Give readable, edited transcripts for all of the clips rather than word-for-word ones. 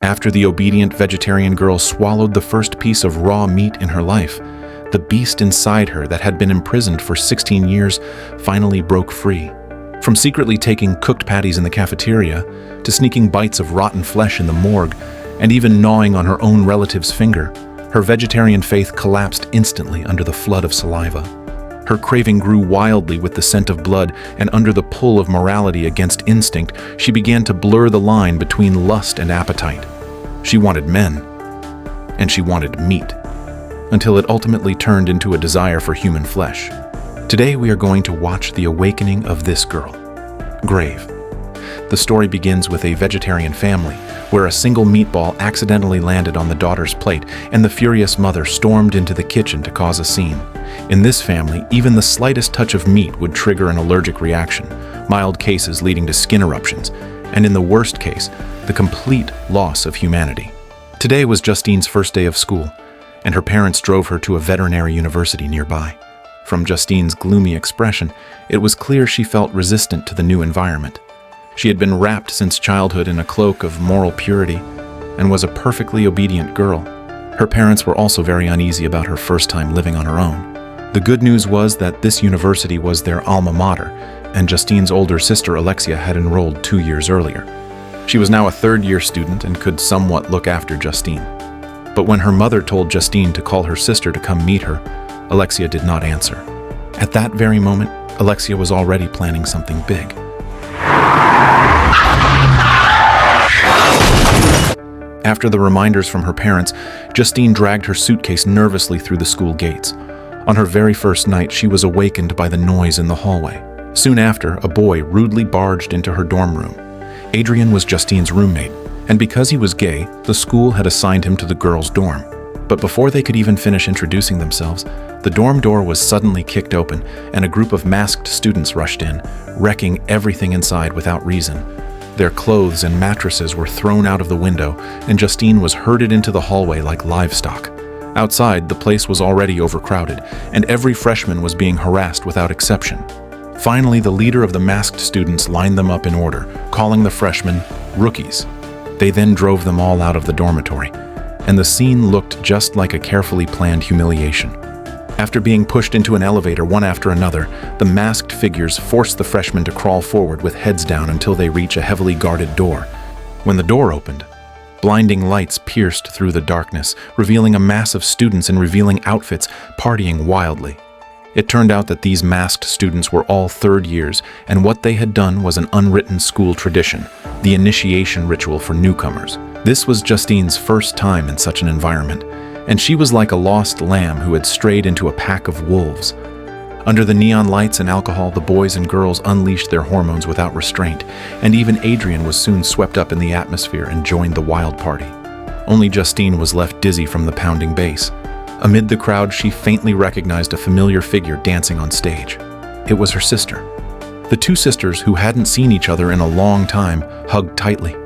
After the obedient vegetarian girl swallowed the first piece of raw meat in her life, the beast inside her that had been imprisoned for 16 years finally broke free. From secretly taking cooked patties in the cafeteria, to sneaking bites of rotten flesh in the morgue, and even gnawing on her own relative's finger, her vegetarian faith collapsed instantly under the flood of saliva. Her craving grew wildly with the scent of blood, and under the pull of morality against instinct, she began to blur the line between lust and appetite. She wanted men, and she wanted meat, until it ultimately turned into a desire for human flesh. Today we are going to watch the awakening of this girl, Grave. The story begins with a vegetarian family, where a single meatball accidentally landed on the daughter's plate, and the furious mother stormed into the kitchen to cause a scene. In this family, even the slightest touch of meat would trigger an allergic reaction, mild cases leading to skin eruptions, and in the worst case, the complete loss of humanity. Today was Justine's first day of school, and her parents drove her to a veterinary university nearby. From Justine's gloomy expression, it was clear she felt resistant to the new environment. She had been wrapped since childhood in a cloak of moral purity and was a perfectly obedient girl. Her parents were also very uneasy about her first time living on her own. The good news was that this university was their alma mater, and Justine's older sister Alexia had enrolled 2 years earlier. She was now a third-year student and could somewhat look after Justine. But when her mother told Justine to call her sister to come meet her, Alexia did not answer. At that very moment, Alexia was already planning something big. After the reminders from her parents, Justine dragged her suitcase nervously through the school gates. On her very first night, she was awakened by the noise in the hallway. Soon after, a boy rudely barged into her dorm room. Adrian was Justine's roommate, and because he was gay, the school had assigned him to the girls' dorm. But before they could even finish introducing themselves, the dorm door was suddenly kicked open, and a group of masked students rushed in, wrecking everything inside without reason. Their clothes and mattresses were thrown out of the window, and Justine was herded into the hallway like livestock. Outside, the place was already overcrowded, and every freshman was being harassed without exception. Finally, the leader of the masked students lined them up in order, calling the freshmen rookies. They then drove them all out of the dormitory, and the scene looked just like a carefully planned humiliation. After being pushed into an elevator one after another, the masked figures forced the freshmen to crawl forward with heads down until they reach a heavily guarded door. When the door opened, blinding lights pierced through the darkness, revealing a mass of students in revealing outfits, partying wildly. It turned out that these masked students were all third years, and what they had done was an unwritten school tradition, the initiation ritual for newcomers. This was Justine's first time in such an environment, and she was like a lost lamb who had strayed into a pack of wolves. Under the neon lights and alcohol, the boys and girls unleashed their hormones without restraint, and even Adrian was soon swept up in the atmosphere and joined the wild party. Only Justine was left dizzy from the pounding bass. Amid the crowd, she faintly recognized a familiar figure dancing on stage. It was her sister. The two sisters, who hadn't seen each other in a long time, hugged tightly.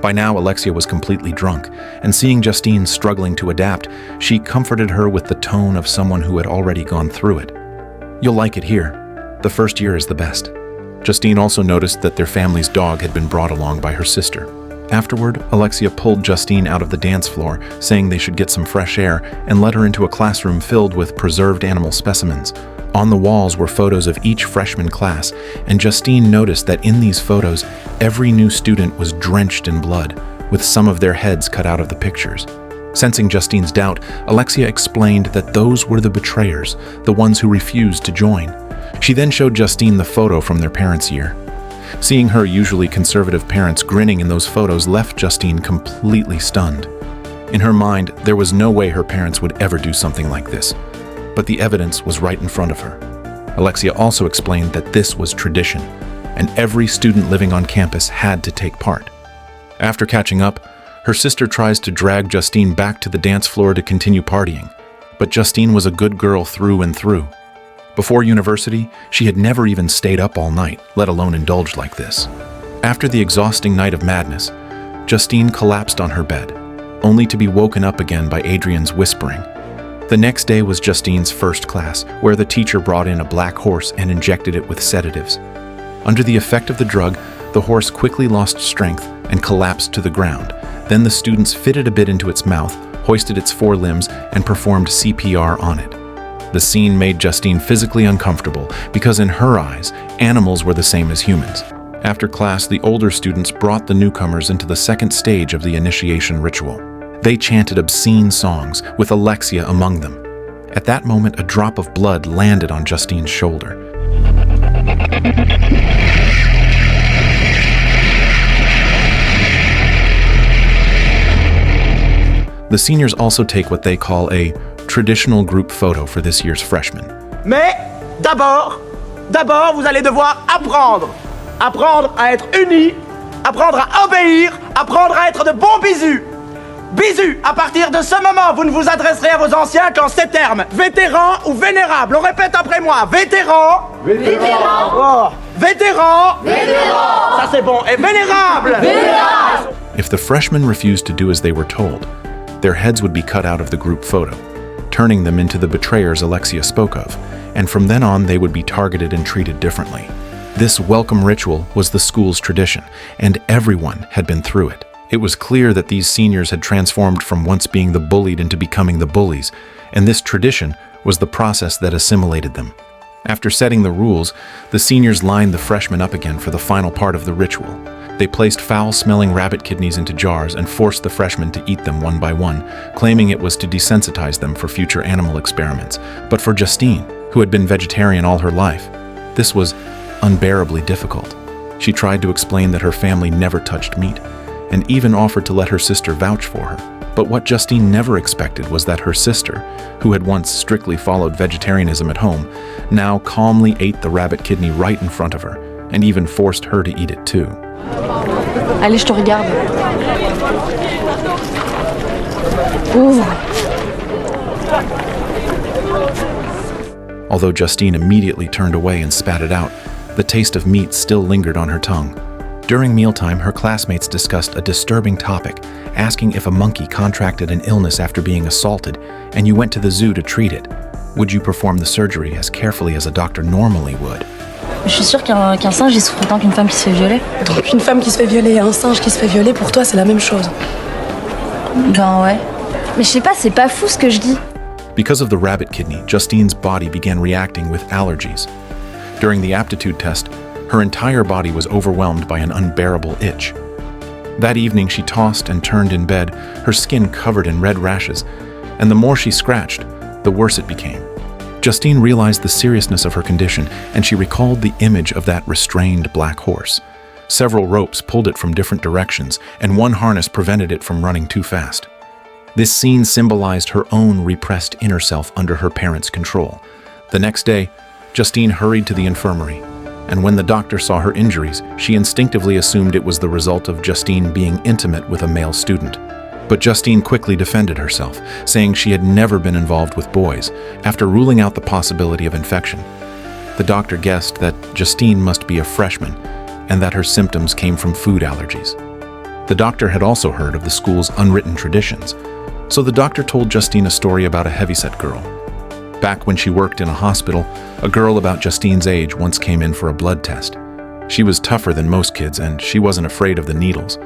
By now, Alexia was completely drunk, and seeing Justine struggling to adapt, she comforted her with the tone of someone who had already gone through it. "You'll like it here. The first year is the best." Justine also noticed that their family's dog had been brought along by her sister. Afterward, Alexia pulled Justine out of the dance floor, saying they should get some fresh air, and led her into a classroom filled with preserved animal specimens. On the walls were photos of each freshman class, and Justine noticed that in these photos, every new student was drenched in blood, with some of their heads cut out of the pictures. Sensing Justine's doubt, Alexia explained that those were the betrayers, the ones who refused to join. She then showed Justine the photo from their parents' year. Seeing her usually conservative parents grinning in those photos left Justine completely stunned. In her mind, there was no way her parents would ever do something like this, but the evidence was right in front of her. Alexia also explained that this was tradition, and every student living on campus had to take part. After catching up, her sister tries to drag Justine back to the dance floor to continue partying, but Justine was a good girl through and through. Before university, she had never even stayed up all night, let alone indulged like this. After the exhausting night of madness, Justine collapsed on her bed, only to be woken up again by Adrian's whispering. The next day was Justine's first class, where the teacher brought in a black horse and injected it with sedatives. Under the effect of the drug, the horse quickly lost strength and collapsed to the ground, Then the students fitted a bit into its mouth, hoisted its forelimbs, and performed CPR on it. The scene made Justine physically uncomfortable because in her eyes, animals were the same as humans. After class, the older students brought the newcomers into the second stage of the initiation ritual. They chanted obscene songs, with Alexia among them. At that moment, a drop of blood landed on Justine's shoulder. The seniors also take what they call a traditional group photo for this year's freshmen. Mais d'abord, vous allez devoir apprendre à être unis, apprendre à obéir, apprendre à être de bons bisous. Bisous, à partir de ce moment, vous ne vous adresserez à vos anciens qu'en ces termes. Vétéran ou vénérable. On répète après moi. Vétéran. Vétéran. Oh. Vétéran. Vétéran. Ça c'est bon. Et vénérable. Vénérable. If the freshmen refused to do as they were told, their heads would be cut out of the group photo, turning them into the betrayers Alexia spoke of, and from then on they would be targeted and treated differently. This welcome ritual was the school's tradition, and everyone had been through it. It was clear that these seniors had transformed from once being the bullied into becoming the bullies, and this tradition was the process that assimilated them. After setting the rules, the seniors lined the freshmen up again for the final part of the ritual. They placed foul-smelling rabbit kidneys into jars and forced the freshmen to eat them one by one, claiming it was to desensitize them for future animal experiments. But for Justine, who had been vegetarian all her life, this was unbearably difficult. She tried to explain that her family never touched meat, and even offered to let her sister vouch for her. But what Justine never expected was that her sister, who had once strictly followed vegetarianism at home, now calmly ate the rabbit kidney right in front of her, and even forced her to eat it too. Allez, je te regarde. Ouvre. Although Justine immediately turned away and spat it out, the taste of meat still lingered on her tongue. During mealtime, her classmates discussed a disturbing topic, asking if a monkey contracted an illness after being assaulted and you went to the zoo to treat it, would you perform the surgery as carefully as a doctor normally would? Je suis sûre qu'un singe, il souffre autant qu'une femme qui se fait violer. Donc une femme qui se fait violer et un singe qui se fait violer, pour toi, c'est la même chose. Ben ouais. Mais je sais pas, c'est pas fou ce que je dis. Because of the rabbit kidney, Justine's body began reacting with allergies. During the aptitude test, her entire body was overwhelmed by an unbearable itch. That evening, she tossed and turned in bed, her skin covered in red rashes, and the more she scratched, the worse it became. Justine realized the seriousness of her condition, and she recalled the image of that restrained black horse. Several ropes pulled it from different directions, and one harness prevented it from running too fast. This scene symbolized her own repressed inner self under her parents' control. The next day, Justine hurried to the infirmary, and when the doctor saw her injuries, she instinctively assumed it was the result of Justine being intimate with a male student. But Justine quickly defended herself, saying she had never been involved with boys, after ruling out the possibility of infection. The doctor guessed that Justine must be a freshman, and that her symptoms came from food allergies. The doctor had also heard of the school's unwritten traditions, so the doctor told Justine a story about a heavyset girl. Back when she worked in a hospital, a girl about Justine's age once came in for a blood test. She was tougher than most kids, and she wasn't afraid of the needles.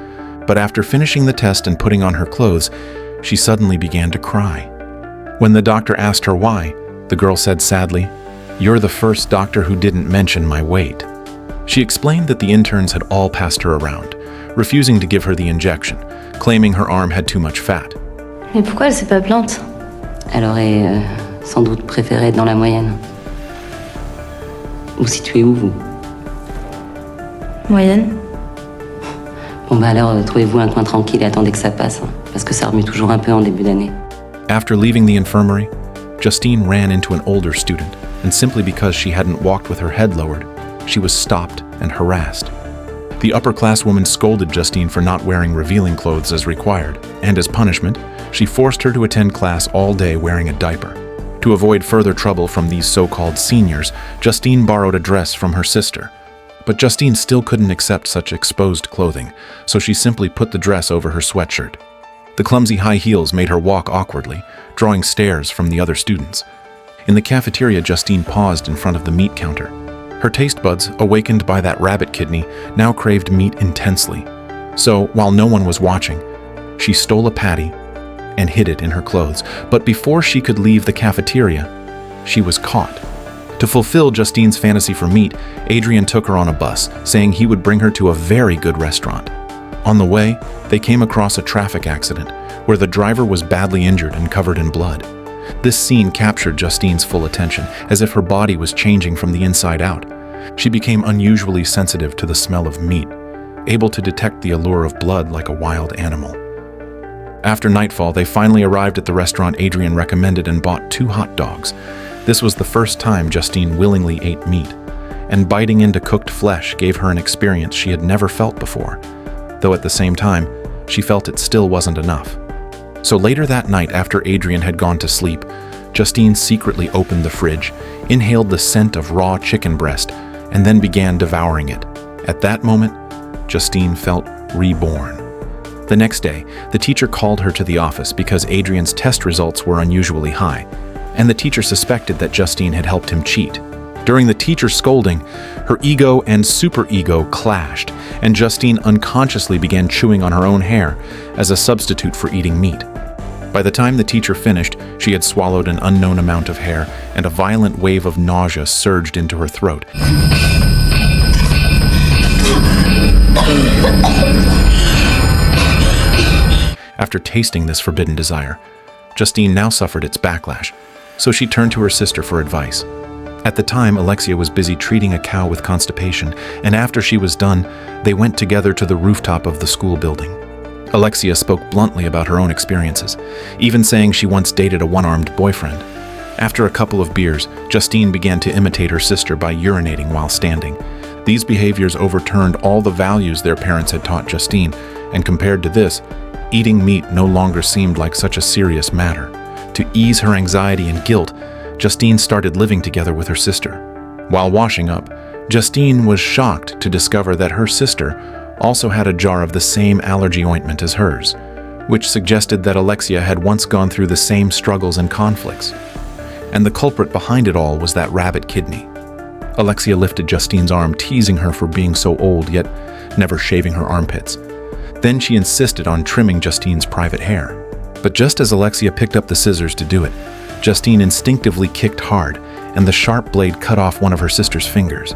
But after finishing the test and putting on her clothes, she suddenly began to cry. When the doctor asked her why, the girl said sadly, "You're the first doctor who didn't mention my weight." She explained that the interns had all passed her around, refusing to give her the injection, claiming her arm had too much fat. Mais pourquoi elle s'est pas plainte? Elle aurait sans doute préféré être dans la moyenne. Vous situez où, vous? Moyenne. Bon bah alors, trouvez-vous un coin tranquille et attendez que ça passe, hein, parce que ça remue toujours un peu en début d'année. After leaving the infirmary, Justine ran into an older student, and simply because she hadn't walked with her head lowered, she was stopped and harassed. The upper-class woman scolded Justine for not wearing revealing clothes as required, and as punishment, she forced her to attend class all day wearing a diaper. To avoid further trouble from these so-called seniors, Justine borrowed a dress from her sister. But Justine still couldn't accept such exposed clothing, so she simply put the dress over her sweatshirt. The clumsy high heels made her walk awkwardly, drawing stares from the other students. In the cafeteria, Justine paused in front of the meat counter. Her taste buds, awakened by that rabbit kidney, now craved meat intensely. So, while no one was watching, She stole a patty and hid it in her clothes, but before she could leave the cafeteria, she was caught. To fulfill Justine's fantasy for meat, Adrian took her on a bus, saying he would bring her to a very good restaurant. On the way, they came across a traffic accident where the driver was badly injured and covered in blood. This scene captured Justine's full attention, as if her body was changing from the inside out. She became unusually sensitive to the smell of meat, able to detect the allure of blood like a wild animal. After nightfall, they finally arrived at the restaurant Adrian recommended and bought 2 hot dogs. This was the first time Justine willingly ate meat, and biting into cooked flesh gave her an experience she had never felt before, though at the same time, she felt it still wasn't enough. So later that night, after Adrian had gone to sleep, Justine secretly opened the fridge, inhaled the scent of raw chicken breast, and then began devouring it. At that moment, Justine felt reborn. The next day, the teacher called her to the office because Adrian's test results were unusually high, and the teacher suspected that Justine had helped him cheat. During the teacher's scolding, her ego and superego clashed, and Justine unconsciously began chewing on her own hair as a substitute for eating meat. By the time the teacher finished, she had swallowed an unknown amount of hair, and a violent wave of nausea surged into her throat. After tasting this forbidden desire, Justine now suffered its backlash, so she turned to her sister for advice. At the time, Alexia was busy treating a cow with constipation, and after she was done, they went together to the rooftop of the school building. Alexia spoke bluntly about her own experiences, even saying she once dated a one-armed boyfriend. After a couple of beers, Justine began to imitate her sister by urinating while standing. These behaviors overturned all the values their parents had taught Justine, and compared to this, eating meat no longer seemed like such a serious matter. To ease her anxiety and guilt, Justine started living together with her sister. While washing up, Justine was shocked to discover that her sister also had a jar of the same allergy ointment as hers, which suggested that Alexia had once gone through the same struggles and conflicts. And the culprit behind it all was that rabbit kidney. Alexia lifted Justine's arm, teasing her for being so old, yet never shaving her armpits. Then she insisted on trimming Justine's private hair. But just as Alexia picked up the scissors to do it, Justine instinctively kicked hard, and the sharp blade cut off one of her sister's fingers.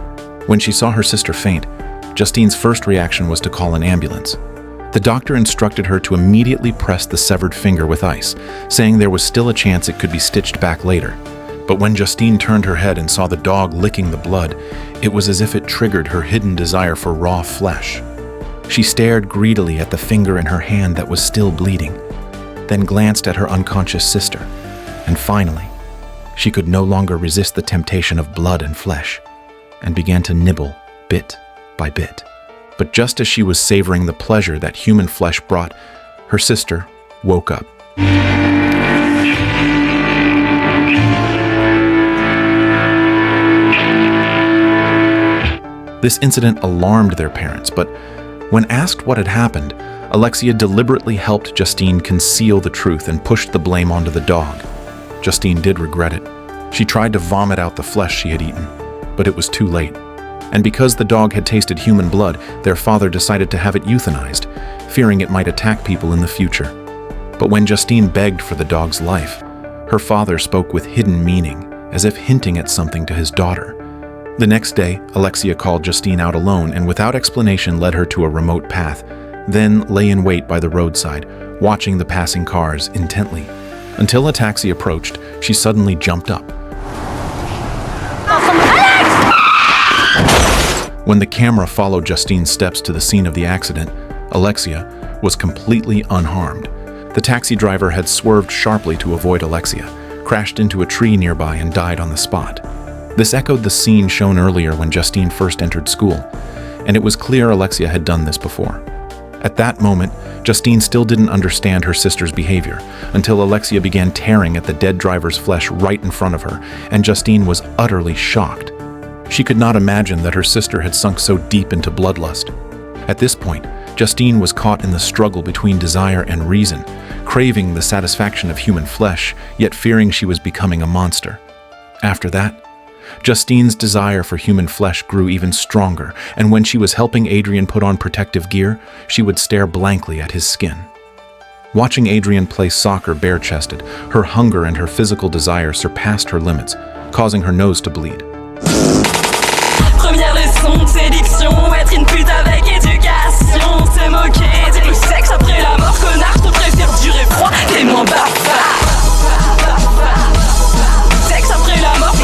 When she saw her sister faint, Justine's first reaction was to call an ambulance. The doctor instructed her to immediately press the severed finger with ice, saying there was still a chance it could be stitched back later. But when Justine turned her head and saw the dog licking the blood, it was as if it triggered her hidden desire for raw flesh. She stared greedily at the finger in her hand that was still bleeding, then glanced at her unconscious sister, and finally, she could no longer resist the temptation of blood and flesh, and began to nibble bit by bit. But just as she was savoring the pleasure that human flesh brought, her sister woke up. This incident alarmed their parents, but when asked what had happened, Alexia deliberately helped Justine conceal the truth and pushed the blame onto the dog. Justine did regret it. She tried to vomit out the flesh she had eaten, but it was too late. And because the dog had tasted human blood, their father decided to have it euthanized, fearing it might attack people in the future. But when Justine begged for the dog's life, her father spoke with hidden meaning, as if hinting at something to his daughter. The next day, Alexia called Justine out alone and without explanation led her to a remote path, then lay in wait by the roadside, watching the passing cars intently. Until a taxi approached, she suddenly jumped up. When the camera followed Justine's steps to the scene of the accident, Alexia was completely unharmed. The taxi driver had swerved sharply to avoid Alexia, crashed into a tree nearby, and died on the spot. This echoed the scene shown earlier when Justine first entered school, and it was clear Alexia had done this before. At that moment, Justine still didn't understand her sister's behavior until Alexia began tearing at the dead driver's flesh right in front of her, and Justine was utterly shocked. She could not imagine that her sister had sunk so deep into bloodlust. At this point, Justine was caught in the struggle between desire and reason, craving the satisfaction of human flesh, yet fearing she was becoming a monster. After that, Justine's desire for human flesh grew even stronger, and when she was helping Adrian put on protective gear, she would stare blankly at his skin. Watching Adrienne play soccer bare-chested, her hunger and her physical desire surpassed her limits, causing her nose to bleed. Première leçon de séduction, être une pute avec éducation, se moquer du sexe après la mort, connard, je te préfère durer froid, t'es moins bavard. Sexe après la mort,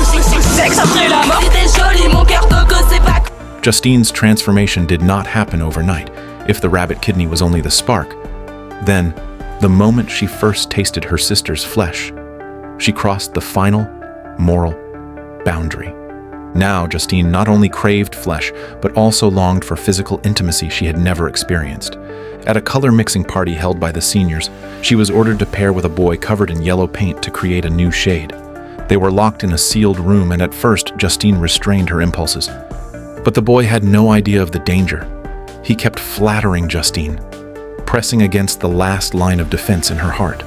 sexe après la mort, t'es jolie, mon cœur te c'est pas. Justine's transformation did not happen overnight, if the rabbit kidney was only the spark. Then, the moment she first tasted her sister's flesh, she crossed the final, moral boundary. Now, Justine not only craved flesh, but also longed for physical intimacy she had never experienced. At a color mixing party held by the seniors, she was ordered to pair with a boy covered in yellow paint to create a new shade. They were locked in a sealed room, and at first, Justine restrained her impulses. But the boy had no idea of the danger. He kept flattering Justine, pressing against the last line of defense in her heart.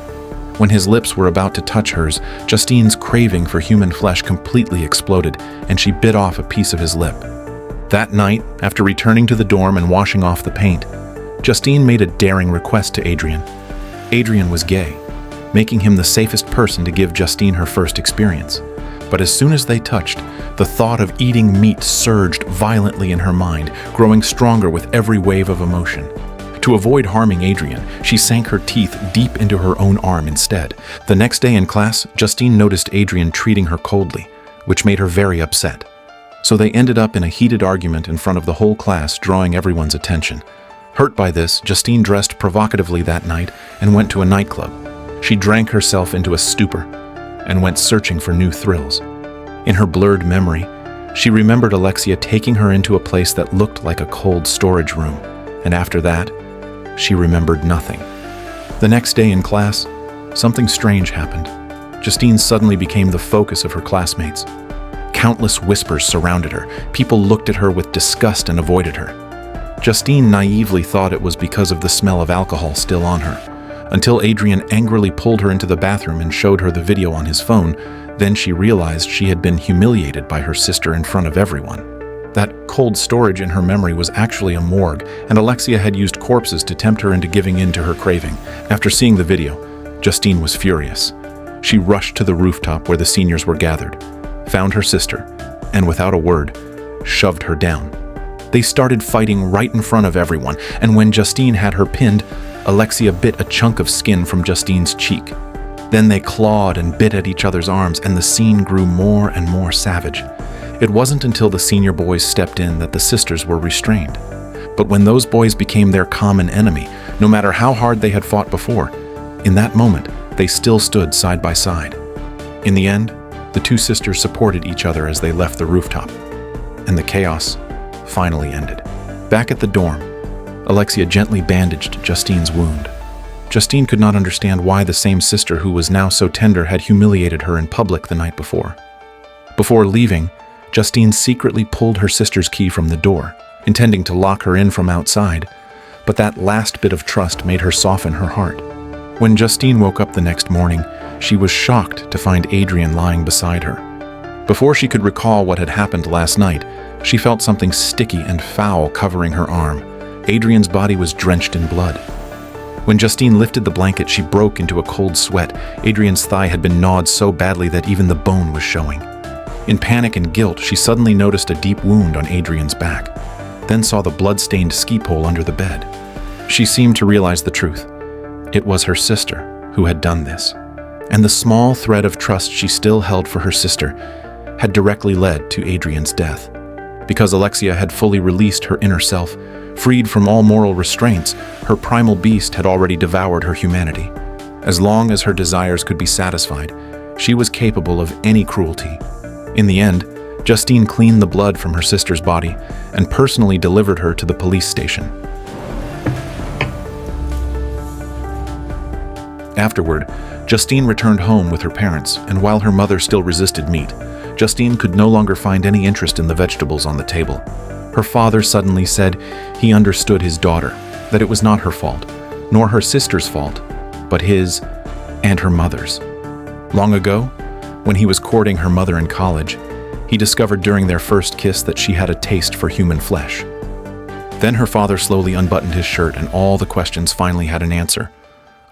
When his lips were about to touch hers, Justine's craving for human flesh completely exploded, and she bit off a piece of his lip. That night, after returning to the dorm and washing off the paint, Justine made a daring request to Adrienne. Adrienne was gay, making him the safest person to give Justine her first experience. But as soon as they touched, the thought of eating meat surged violently in her mind, growing stronger with every wave of emotion. To avoid harming Adrienne, she sank her teeth deep into her own arm instead. The next day in class, Justine noticed Adrienne treating her coldly, which made her very upset. So they ended up in a heated argument in front of the whole class, drawing everyone's attention. Hurt by this, Justine dressed provocatively that night and went to a nightclub. She drank herself into a stupor and went searching for new thrills. In her blurred memory, she remembered Alexia taking her into a place that looked like a cold storage room, and after that, she remembered nothing. The next day in class, something strange happened. Justine suddenly became the focus of her classmates. Countless whispers surrounded her. People looked at her with disgust and avoided her. Justine naively thought it was because of the smell of alcohol still on her, until Adrienne angrily pulled her into the bathroom and showed her the video on his phone. Then she realized she had been humiliated by her sister in front of everyone. That cold storage in her memory was actually a morgue, and Alexia had used corpses to tempt her into giving in to her craving. After seeing the video, Justine was furious. She rushed to the rooftop where the seniors were gathered, found her sister, and without a word, shoved her down. They started fighting right in front of everyone, and when Justine had her pinned, Alexia bit a chunk of skin from Justine's cheek. Then they clawed and bit at each other's arms, and the scene grew more and more savage. It wasn't until the senior boys stepped in that the sisters were restrained. But when those boys became their common enemy, no matter how hard they had fought before, in that moment, they still stood side by side. In the end, the two sisters supported each other as they left the rooftop, and the chaos finally ended. Back at the dorm, Alexia gently bandaged Justine's wound. Justine could not understand why the same sister who was now so tender had humiliated her in public the night before. Before leaving, Justine secretly pulled her sister's key from the door, intending to lock her in from outside, but that last bit of trust made her soften her heart. When Justine woke up the next morning, she was shocked to find Adrienne lying beside her. Before she could recall what had happened last night, she felt something sticky and foul covering her arm. Adrienne's body was drenched in blood. When Justine lifted the blanket, she broke into a cold sweat. Adrienne's thigh had been gnawed so badly that even the bone was showing. In panic and guilt, she suddenly noticed a deep wound on Adrienne's back, then saw the blood-stained ski pole under the bed. She seemed to realize the truth. It was her sister who had done this, and the small thread of trust she still held for her sister had directly led to Adrienne's death. Because Alexia had fully released her inner self, freed from all moral restraints, her primal beast had already devoured her humanity. As long as her desires could be satisfied, she was capable of any cruelty. In the end, Justine cleaned the blood from her sister's body and personally delivered her to the police station. Afterward, Justine returned home with her parents, and while her mother still resisted meat, Justine could no longer find any interest in the vegetables on the table. Her father suddenly said he understood his daughter, that it was not her fault, nor her sister's fault, but his and her mother's. Long ago, when he was courting her mother in college, he discovered during their first kiss that she had a taste for human flesh. Then her father slowly unbuttoned his shirt, and all the questions finally had an answer.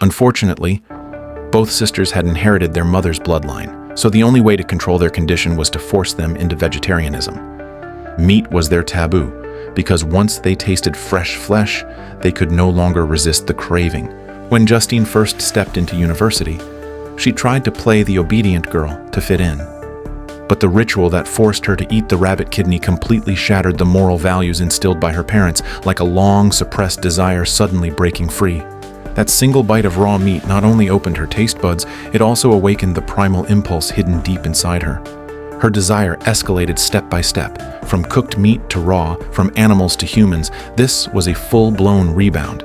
Unfortunately, both sisters had inherited their mother's bloodline, so the only way to control their condition was to force them into vegetarianism. Meat was their taboo, because once they tasted fresh flesh, they could no longer resist the craving. When Justine first stepped into university, she tried to play the obedient girl to fit in. But the ritual that forced her to eat the rabbit kidney completely shattered the moral values instilled by her parents, like a long, suppressed desire suddenly breaking free. That single bite of raw meat not only opened her taste buds, it also awakened the primal impulse hidden deep inside her. Her desire escalated step by step, from cooked meat to raw, from animals to humans. This was a full-blown rebound.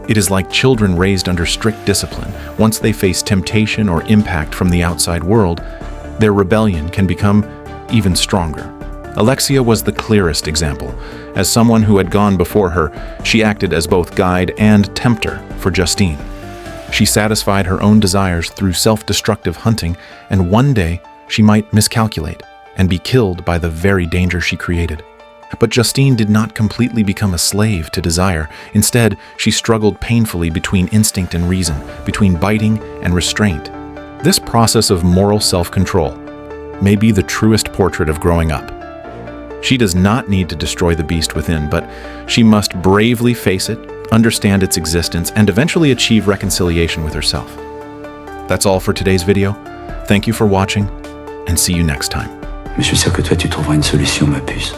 It is like children raised under strict discipline. Once they face temptation or impact from the outside world, their rebellion can become even stronger. Alexia was the clearest example. As someone who had gone before her, she acted as both guide and tempter for Justine. She satisfied her own desires through self-destructive hunting, and one day she might miscalculate and be killed by the very danger she created. But Justine did not completely become a slave to desire. Instead, she struggled painfully between instinct and reason, between biting and restraint. This process of moral self-control may be the truest portrait of growing up. She does not need to destroy the beast within, but she must bravely face it, understand its existence, and eventually achieve reconciliation with herself. That's all for today's video. Thank you for watching, and see you next time. Mais je suis sûr que toi, tu trouveras une solution, ma puce.